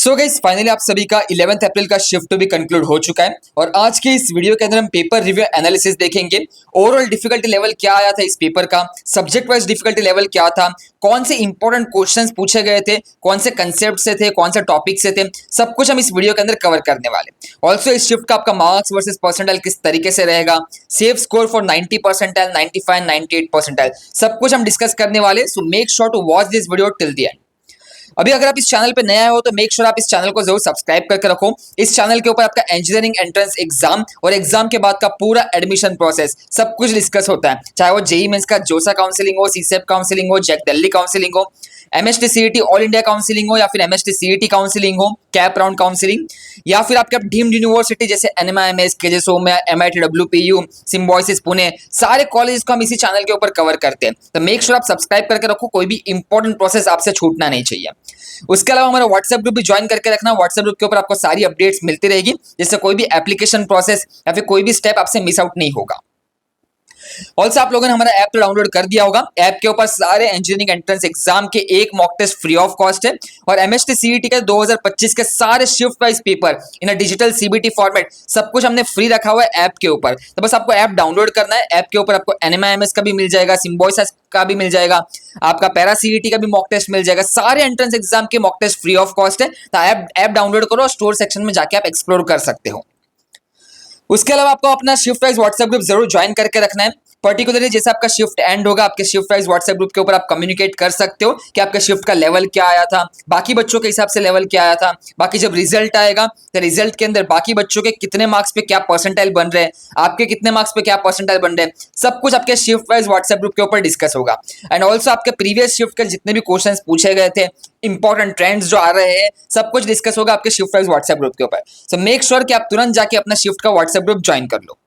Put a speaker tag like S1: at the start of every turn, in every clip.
S1: So guys finally आप सभी का 11 अप्रैल का शिफ्ट भी कंक्लूड हो चुका है और आज के इस वीडियो के अंदर हम पेपर रिव्यू एनालिसिस देखेंगे। ओवरऑल डिफिकल्टी लेवल क्या आया था इस पेपर का, सब्जेक्ट वाइज डिफिकल्टी लेवल क्या था, कौन से इंपॉर्टेंट क्वेश्चंस पूछे गए थे, कौन से कंसेप्ट से थे, कौन से टॉपिक से थे, सब कुछ हम इस वीडियो के अंदर कवर करने वाले। ऑल्सो इस शिफ्ट का आपका मार्क्स वर्सेस परसेंटाइल किस तरीके से रहेगा, safe score for 90 percentile, 95, 98 percentile, सब कुछ हम डिस्कस करने वाले। So make sure to watch this video till the end. अभी अगर आप इस चैनल पे नया हो तो मेक श्योर आप इस चैनल को जरूर सब्सक्राइब करके रखो। इस चैनल के ऊपर आपका इंजीनियरिंग एंट्रेंस एग्जाम और एग्जाम के बाद का पूरा एडमिशन प्रोसेस सब कुछ डिस्कस होता है, चाहे वो जेई मेंस का जोसा काउंसलिंग हो, सीसेप काउंसलिंग हो, जैक दिल्ली काउंसलिंग हो, MST CET all India counselling हो, या फिर एमएसटी सीईटी काउंसलिंग हो, कैप राउंड काउंसलिंग, या फिर आपके डीम्ड यूनिवर्सिटी जैसे NMIMS, KJ Somaiya, MIT WPU, Symbiosis Pune, सारे कॉलेजेस को हम इसी चैनल के ऊपर कवर करते हैं। तो मेक श्योर आप सब्सक्राइब करके रखो, कोई भी इंपॉर्टेंट प्रोसेस आपसे छूटना नहीं चाहिए। उसके अलावा हमारा व्हाट्सएप ग्रुप भी ज्वाइन करके रखना। व्हाट्सएप ग्रुप के ऊपर आपको सारी अपडेट्स मिलती रहेगी, जिससे कोई भी एप्लीकेशन प्रोसेस या फिर कोई भी स्टेप आपसे मिस आउट नहीं होगा। ऑल्सो आप लोगों ने हमारा ऐप तो डाउनलोड कर दिया होगा। ऐप के ऊपर सारे इंजीनियरिंग एंट्रेंस एग्जाम के एक mock test free of cost है और एमएसटी सीईटी के 2025 के सारे shift wise paper in digital CBT format सब कुछ हमने फ्री रखा हुआ है ऐप के ऊपर। तो बस आपको ऐप डाउनलोड करना है। ऐप के ऊपर आपको एनएमआईएमएस का भी मिल जाएगा, सिम्बायोसिस का भी मिल जाएगा, आपका पैरा सीईटी का भी मॉक टेस्ट मिल जाएगा। सारे एंट्रेंस एग्जाम के mock test free of cost है। तो ऐप डाउनलोड करो और स्टोर सेक्शन में जाके आप एक्सप्लोर कर सकते हो। उसके अलावा आपको अपना शिफ्ट वाइज व्हाट्सएप ग्रुप जरूर ज्वाइन करके रखना है। पर्टिकुलरली जैसे आपका शिफ्ट एंड होगा, आपके शिफ्ट वाइज व्हाट्सएप ग्रुप के ऊपर आप कम्युनिकेट कर सकते हो कि आपके शिफ्ट का लेवल क्या आया था, बाकी बच्चों के हिसाब से लेवल क्या आया था, बाकी जब रिजल्ट आएगा तो रिजल्ट के अंदर बाकी बच्चों के कितने मार्क्स पे क्या परसेंटाइल बन रहे हैं, आपके कितने मार्क्स पे क्या परसेंटाइल बन रहे हैं, सब कुछ आपके शिफ्ट वाइज व्हाट्सएप ग्रुप के ऊपर डिस्कस होगा। एंड ऑल्सो आपके प्रीवियस शिफ्ट के जितने भी क्वेश्चन पूछे गए थे, इंपॉर्टेंट ट्रेंड्स जो आ रहे हैं, सब कुछ डिस्कस होगा आपके शिफ्ट वाइज व्हाट्सएप ग्रुप के ऊपर। सो मेक श्योर कि आप तुरंत जाके अपना शिफ्ट का व्हाट्सएप ग्रुप ज्वाइन कर लो।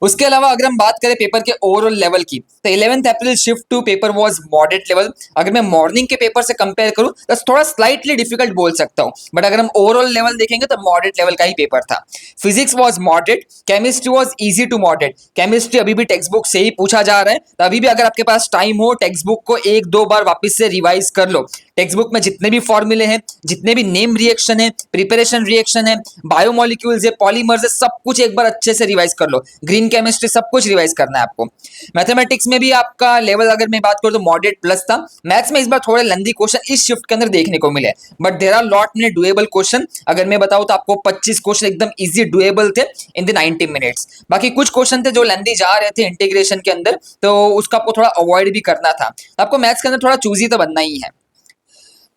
S1: उसके अलावा अगर हम बात करें पेपर के ओवरऑल लेवल की, तो 11 April shift two paper was moderate level. अगर मैं मॉर्निंग के पेपर से कंपेयर करूं तो थोड़ा स्लाइटली डिफिकल्ट बोल सकता हूं, बट अगर हम ओवरऑल लेवल देखेंगे तो मॉडरेट लेवल का ही पेपर था। Physics was moderate, chemistry was easy to moderate. Chemistry अभी भी टेक्स्ट बुक से ही पूछा जा रहा है, तो अभी भी अगर आपके पास टाइम हो टेक्स्ट बुक को एक दो बार वापस से रिवाइज कर लो। टेक्स्ट बुक में जितने भी फॉर्मूले हैं, जितने भी नेम रिएक्शन है, प्रिपरेशन रिएक्शन है, बायोमोलिक्यूल्स है, पॉलीमर्स है, सब कुछ एक बार अच्छे से रिवाइज कर लो। ग्रीन केमिस्ट्री सब कुछ रिवाइज करना है आपको। मैथमेटिक्स में भी आपका लेवल अगर मैं बात करूं तो मॉडरेट प्लस था। मैथ्स में इस बार थोड़े लेंथी क्वेश्चन इस शिफ्ट के अंदर देखने को मिले, but there are lot many doable question. अगर मैं बताऊं तो आपको 25 क्वेश्चन एकदम इजी डुएबल थे इन द 90 मिनट्स। बाकी कुछ क्वेश्चन थे जो लेंथी जा रहे थे इंटीग्रेशन के अंदर, तो उसका आपको थोड़ा अवॉइड भी करना था। आपको मैथ्स के अंदर थोड़ा चूजी तो बनना ही है।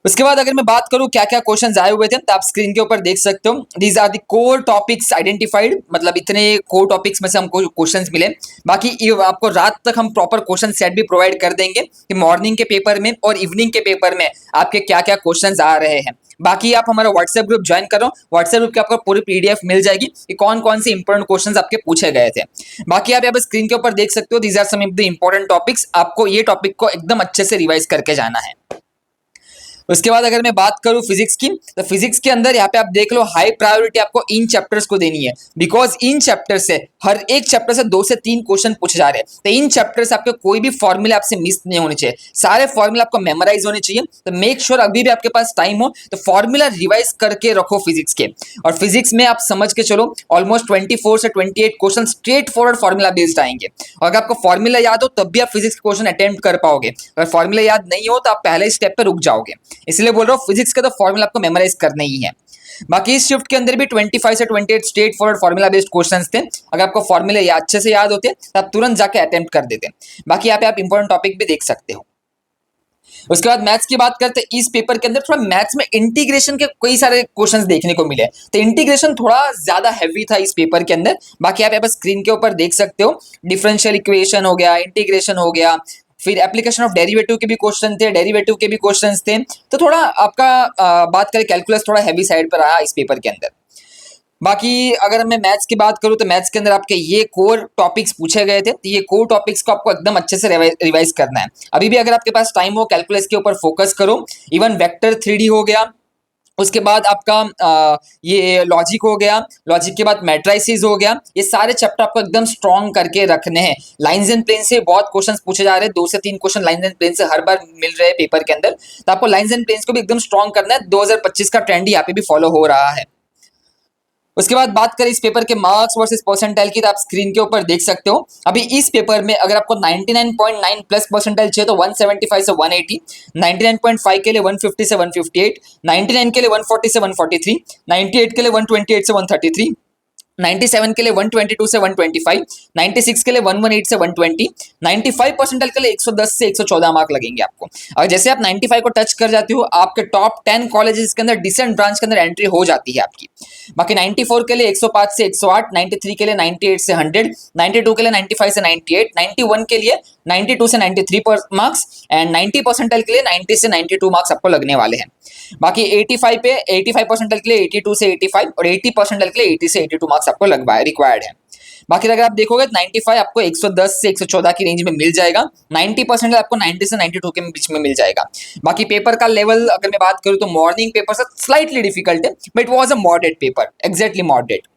S1: उसके बाद अगर मैं बात करूं क्या क्या क्वेश्चंस आए हुए थे, तो आप स्क्रीन के ऊपर देख सकते हो। These are the core topics identified, मतलब इतने कोर टॉपिक्स में से हमको क्वेश्चंस मिले। बाकी आपको रात तक हम प्रॉपर क्वेश्चन सेट भी प्रोवाइड कर देंगे कि मॉर्निंग के पेपर में और इवनिंग के पेपर में आपके क्या क्या क्वेश्चंस आ रहे हैं। बाकी आप हमारा व्हाट्सएप ग्रुप ज्वाइन करो। व्हाट्सएप ग्रुप के आपको पूरी पीडीएफ मिल जाएगी कि कौन कौन से इंपॉर्टेंट क्वेश्चंस आपके पूछे गए थे। बाकी आप यहाँ पर स्क्रीन के ऊपर देख सकते हो, these are some of the important topics. आपको ये टॉपिक को एकदम अच्छे से रिवाइज करके जाना है। उसके बाद अगर मैं बात करूं फिजिक्स की, तो फिजिक्स के अंदर यहाँ पे आप देख लो हाई प्रायोरिटी आपको इन चैप्टर्स को देनी है, बिकॉज इन चैप्टर से हर एक चैप्टर से 2 से 3 क्वेश्चन पूछे जा रहे हैं। तो इन चैप्टर से आपके कोई भी फॉर्मूला आपसे मिस नहीं होने चाहिए, सारे फॉर्मूला आपको मेमोराइज होने चाहिए। तो मेक श्योर अभी भी आपके पास टाइम हो तो फॉर्मूला रिवाइज करके रखो फिजिक्स के। और फिजिक्स में आप समझ के चलो ऑलमोस्ट 24 से 28 question straight forward formula based आएंगे। और अगर आपको फॉर्मूला याद हो तब भी आप फिजिक्स के क्वेश्चन अटेम्प्ट कर पाओगे। अगर फॉर्मूला याद नहीं हो तो आप पहले स्टेप पे रुक जाओगे। इसलिए बोल रहा हूँ फिजिक्स का तो फॉर्मूला आपको मेमोराइज करना ही है। बाकी इस शिफ्ट के अंदर भी 25 से 28 straight forward formula based questions थे। अगर आपको फॉर्मूले अच्छे से याद होते तो आप तुरंत जाके अटेम्प्ट कर देते। बाकी यहाँ पे आप इंपॉर्टेंट टॉपिक भी देख सकते हो। उसके बाद मैथ्स की बात करते हैं। इस पेपर के अंदर थोड़ा मैथ्स में इंटीग्रेशन के कई सारे क्वेश्चंस देखने को मिले, तो इंटीग्रेशन थोड़ा ज्यादा हैवी था इस पेपर के अंदर। बाकी आप यहाँ पर स्क्रीन के ऊपर देख सकते हो, डिफरेंशियल इक्वेशन हो गया, इंटीग्रेशन हो गया, फिर एप्लीकेशन ऑफ डेरिवेटिव के भी क्वेश्चन थे, डेरिवेटिव के भी क्वेश्चंस थे। तो थोड़ा आपका बात करें कैलकुलस थोड़ा हैवी साइड पर रहा इस पेपर के अंदर। बाकी अगर मैं मैथ्स की बात करूं तो मैथ्स के अंदर आपके ये कोर टॉपिक्स पूछे गए थे, तो ये कोर टॉपिक्स को आपको एकदम अच्छे से रिवाइज करना है। अभी भी अगर आपके पास टाइम हो कैलकुलस के ऊपर फोकस करो। इवन वेक्टर 3D हो गया, उसके बाद आपका ये लॉजिक हो गया, लॉजिक के बाद मैट्राइसिस हो गया। ये सारे चैप्टर आपको एकदम स्ट्रॉन्ग करके रखने हैं। लाइंस एंड प्लेन से बहुत क्वेश्चंस पूछे जा रहे हैं, 2 से 3 क्वेश्चन लाइंस एंड प्लेन से हर बार मिल रहे हैं पेपर के अंदर, तो आपको लाइंस एंड प्लेन्स को भी एकदम स्ट्रॉन्ग करना है। 2025 का ट्रेंड यहाँ पे भी फॉलो हो रहा है। उसके बाद बात करें इस पेपर के मार्क्स वर्सेस परसेंटाइल की, तो आप स्क्रीन के ऊपर देख सकते हो। अभी इस पेपर में अगर आपको 99.9 प्लस परसेंटाइल चाहिए तो 175 से 180, 99.5 के लिए 150 से 158, 99 के लिए 140 से 143, 98 के लिए 128 से 133, 97 के लिए 122 से 125, 96 के लिए 118 से 120, 95 परसेंटाइल के लिए 110 से 114 मार्क लगेंगे आपको। अगर जैसे आप 95 को टच कर जाते हो, आपके टॉप 10 कॉलेजेस के अंदर डिसेंट ब्रांच के अंदर एंट्री हो जाती है आपकी। बाकी 94 के लिए 105 से 108, 93 के लिए 98 से 100, 92 के लिए 95 से 98, 91 के लिए 92 से 93 मार्क्स एंड 90 परसेंटाइल के लिए 90 से 92 मार्क्स आपको लगने वाले हैं। बाकी 85 पे 85 परसेंटाइल के लिए 82 से 85 और 80 परसेंटाइल के लिए 80 से 82 मार्क्स आपको लगवा रिक्वायर्ड है। बाकी अगर आप देखोगे 95 आपको 110 से 114 की रेंज में मिल जाएगा, 90 परसेंट आपको 90 से 92 के बीच में मिल जाएगा। बाकी पेपर का लेवल अगर मैं बात करूं तो मॉर्निंग पेपर से स्लाइटली डिफिकल्ट है, but it was a moderate paper, exactly moderate.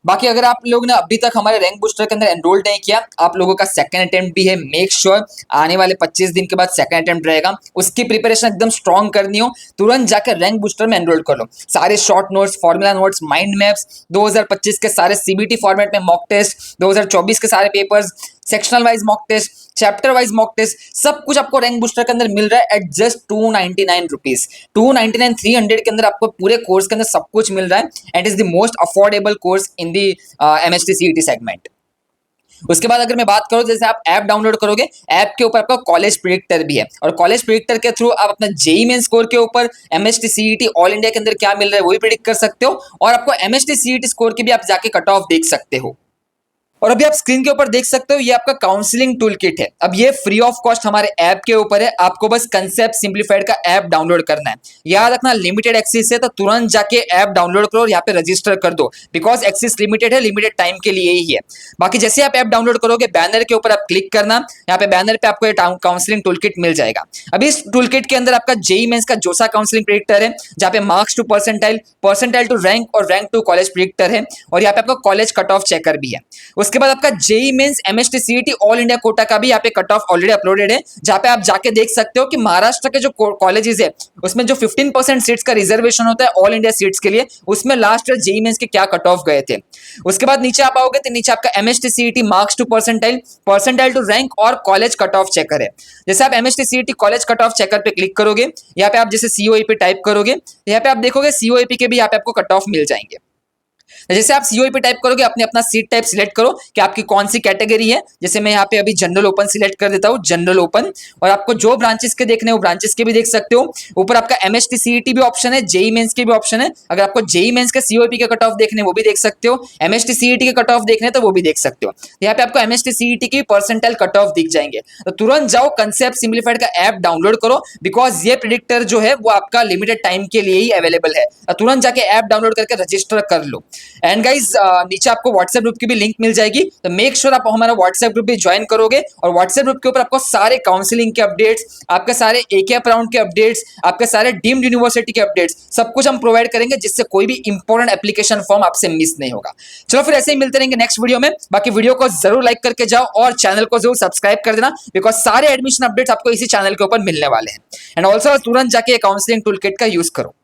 S1: बाकी अगर आप लोग ने अभी तक हमारे रैंक बूस्टर के अंदर एनरोल नहीं किया, आप लोगों का सेकंड अटेम्प्ट भी है। मेक श्योर आने वाले 25 दिन के बाद सेकंड अटेम्प्ट रहेगा, उसकी प्रिपरेशन एकदम स्ट्रॉन्ग करनी हो, तुरंत जाकर रैंक बूस्टर में एनरोल कर लो। सारे short notes, formula notes, mind maps, 2025 के सारे सीबीटी फॉर्मेट में मॉक टेस्ट, 2024 के सारे papers, sectional wise mock test, chapter wise mock test, सब कुछ आपको रैंक बूस्टर के अंदर मिल रहा है एट जस्ट 299 रुपीज। 299 300 के अंदर आपको पूरे कोर्स के अंदर सब कुछ मिल रहा है and is the most affordable course in the MHT CET segment. उसके बाद अगर मैं बात करूं, जैसे आप ऐप डाउनलोड करोगे, ऐप के ऊपर आपका कॉलेज प्रेडिक्टर भी है और कॉलेज प्रेडिक्टर के थ्रू आप अपना जेईई मेन स्कोर के ऊपर MHT CET ऑल इंडिया के अंदर क्या मिल रहा है वो भी प्रेडिक्ट कर सकते हो और आपको MHT CET स्कोर की भी आप जाके कट ऑफ देख सकते हो। और अभी आप स्क्रीन के ऊपर देख सकते हो, ये आपका काउंसलिंग टूल किट है। अब ये फ्री ऑफ कॉस्ट हमारे ऐप के ऊपर है, आपको बस कंसेप्ट सिंप्लीफाइड का ऐप डाउनलोड करना है। याद रखना लिमिटेड एक्सेस है, तो तुरंत जाके ऐप डाउनलोड करो और यहाँ पे रजिस्टर कर दो, बिकॉज एक्सेस लिमिटेड है, लिमिटेड टाइम के लिए ही है। बाकी जैसे आप ऐप डाउनलोड करोगे, बैनर के ऊपर आप क्लिक करना, यहाँ पे बैनर पे आपको काउंसलिंग टूल किट मिल जाएगा। अभी इस टूल किट के अंदर आपका जेईई मेंस का जोसा काउंसलिंग प्रेडिक्टर है, जहाँ पे marks to percentile, percentile to rank और रैंक टू कॉलेज प्रेडिक्टर है, और यहाँ पे आपका कॉलेज कट ऑफ चेकर भी है। उसके बाद आपका JEE Mains MHT CET all India quota का भी यहाँ पे कट ऑफ ऑलरेडी अपलोडेड है, जहाँ पे आप जाके देख सकते हो कि महाराष्ट्र के जो कॉलेजेस है उसमें जो 15% सीट्स का रिजर्वेशन होता है ऑल इंडिया सीट्स के लिए, उसमें लास्ट ईयर जेईई मेंस के क्या कट ऑफ गए थे। उसके बाद नीचे आप आओगे तो नीचे आपका MHT CET marks to percentile, percentile to rank और कॉलेज कट ऑफ चेकर है। जैसे आप MHT CET college cut off checker पे क्लिक करोगे, यहाँ पे आप जैसे COEP टाइप करोगे, यहाँ पे आप देखोगे COEP के भी यहाँ पे आपको कट ऑफ मिल जाएंगे। जैसे आप COEP टाइप करोगे, अपने अपना सीट टाइप सिलेक्ट करो कि आपकी कौन सी कैटेगरी है। जैसे मैं यहाँ पे अभी जनरल ओपन सिलेक्ट कर देता हूँ, जनरल ओपन, और आपको जो ब्रांचेस के देखने वो ब्रांचेस के भी देख सकते हो। ऊपर आपका MHT CET भी ऑप्शन है, जेईई मेंस के भी ऑप्शन है। अगर आपको जेईई मेंस के COEP के कट ऑफ देखने वो भी देख सकते हो, MHT CET के कट ऑफ देखने तो वो भी देख सकते हो। यहाँ पे आपको MHT CET की परसेंटाइल कट ऑफ दिख जाएंगे, तो तुरंत जाओ कंसेप्ट सिंप्लीफाइड का ऐप डाउनलोड करो, बिकॉज ये प्रेडिक्टर जो है वो आपका लिमिटेड टाइम के लिए ही अवेलेबल है। तुरंत जाके ऐप डाउनलोड करके रजिस्टर कर लो। एंड गाइज नीचे आपको व्हाट्सएप ग्रुप की भी लिंक मिल जाएगी, तो मेक श्योर आप हमारा व्हाट्सएप ग्रुप भी ज्वाइन करोगे। और व्हाट्सएप ग्रुप के ऊपर आपको सारे काउंसलिंग के अपडेट्स, आपके सारे ACAP राउंड के अपडेट्स, आपके सारे डीम्ड यूनिवर्सिटी के अपडेट्स, सब कुछ हम प्रोवाइड करेंगे, जिससे कोई भी इंपॉर्टेंट एप्लीकेशन फॉर्म आपसे मिस नहीं होगा। चलो फिर ऐसे ही मिलते रहेंगे नेक्स्ट वीडियो में। बाकी वीडियो को जरूर लाइक करके जाओ और चैनल को जरूर सब्सक्राइब कर देना, बिकॉज सारे एडमिशन अपडेट्स आपको इसी चैनल के ऊपर मिलने वाले हैं। एंड ऑल्सो तुरंत जाके काउंसलिंग टूल किट का यूज करो।